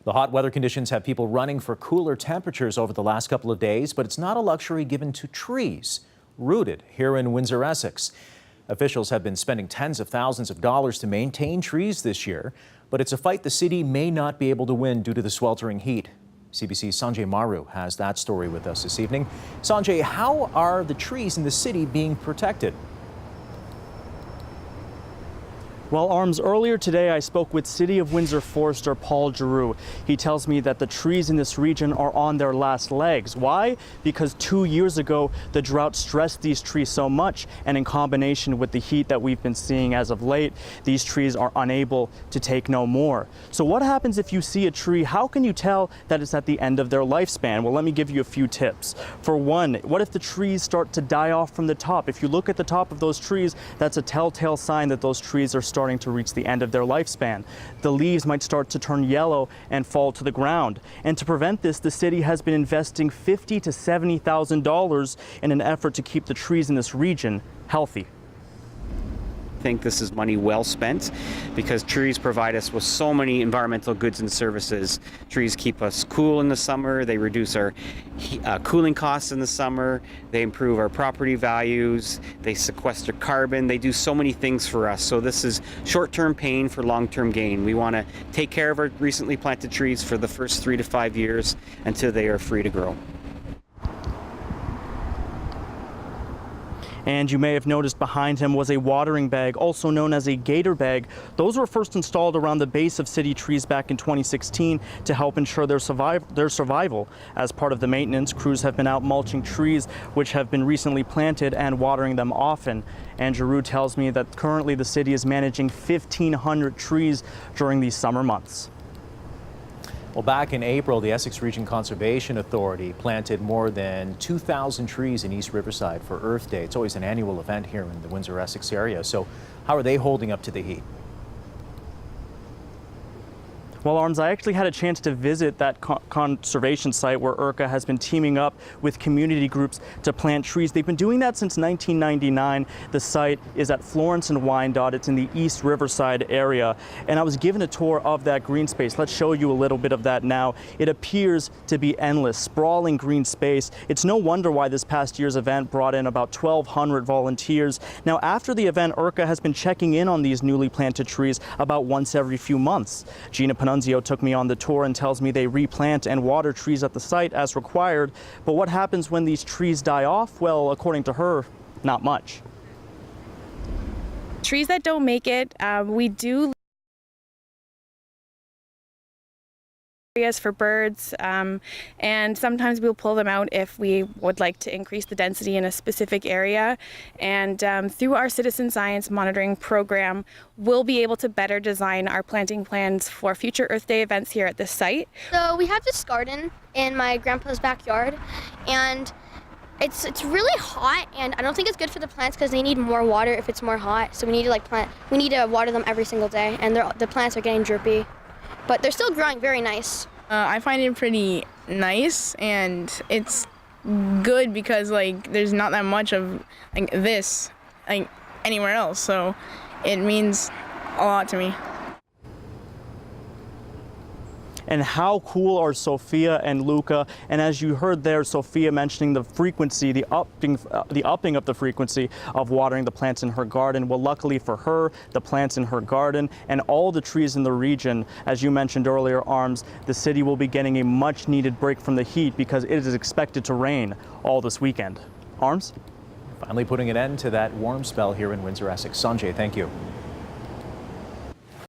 The hot weather conditions have people running for cooler temperatures over the last couple of days, but it's not a luxury given to trees rooted here in Windsor, Essex. Officials have been spending tens of thousands of dollars to maintain trees this year, but it's a fight the city may not be able to win due to the sweltering heat. CBC's Sanjay Maru has that story with us this evening. Sanjay, how are the trees in the city being protected? Well, Arms, earlier today I spoke with City of Windsor Forester Paul Giroux. He tells me that the trees in this region are on their last legs. Why? Because 2 years ago, the drought stressed these trees so much, and in combination with the heat that we've been seeing as of late, these trees are unable to take no more. So what happens if you see a tree? How can you tell that it's at the end of their lifespan? Well, let me give you a few tips. For one, what if the trees start to die off from the top? If you look at the top of those trees, that's a telltale sign that those trees are starting to reach the end of their lifespan. The leaves might start to turn yellow and fall to the ground. And to prevent this, the city has been investing $50,000 to $70,000 in an effort to keep the trees in this region healthy. I think this is money well spent because trees provide us with so many environmental goods and services. Trees keep us cool in the summer, they reduce our cooling costs in the summer, they improve our property values, they sequester carbon, they do so many things for us. So this is short-term pain for long-term gain. We want to take care of our recently planted trees for the first 3 to 5 years until they are free to grow. And you may have noticed behind him was a watering bag, also known as a gator bag. Those were first installed around the base of city trees back in 2016 to help ensure their survival. As part of the maintenance, crews have been out mulching trees which have been recently planted and watering them often. And Giroux tells me that currently the city is managing 1,500 trees during these summer months. Well, back in April, the Essex Region Conservation Authority planted more than 2,000 trees in East Riverside for Earth Day. It's always an annual event here in the Windsor-Essex area. So how are they holding up to the heat? Well, Arms, I actually had a chance to visit that conservation site where IRCA has been teaming up with community groups to plant trees. They've been doing that since 1999. The site is at Florence and Wyandotte. It's in the East Riverside area. And I was given a tour of that green space. Let's show you a little bit of that now. It appears to be endless, sprawling green space. It's no wonder why this past year's event brought in about 1,200 volunteers. Now, after the event, IRCA has been checking in on these newly planted trees about once every few months. Gina Panunzio took me on the tour and tells me they replant and water trees at the site as required. But what happens when these trees die off? Well, according to her, not much. Trees that don't make it, we do areas for birds, and sometimes we'll pull them out if we would like to increase the density in a specific area. And through our citizen science monitoring program, we'll be able to better design our planting plans for future Earth Day events here at this site. So we have this garden in my grandpa's backyard, and it's really hot, and I don't think it's good for the plants because they need more water if it's more hot. So we need to water them every single day, and the plants are getting droopy. But they're still growing very nice. I find it pretty nice, and it's good because there's not that much of this anywhere else, so it means a lot to me. And how cool are Sophia and Luca? And as you heard there, Sophia mentioning the frequency, the upping of the frequency of watering the plants in her garden. Well, luckily for her, the plants in her garden and all the trees in the region, as you mentioned earlier, Arms, the city will be getting a much needed break from the heat because it is expected to rain all this weekend. Arms? Finally putting an end to that warm spell here in Windsor-Essex. Sanjay, thank you.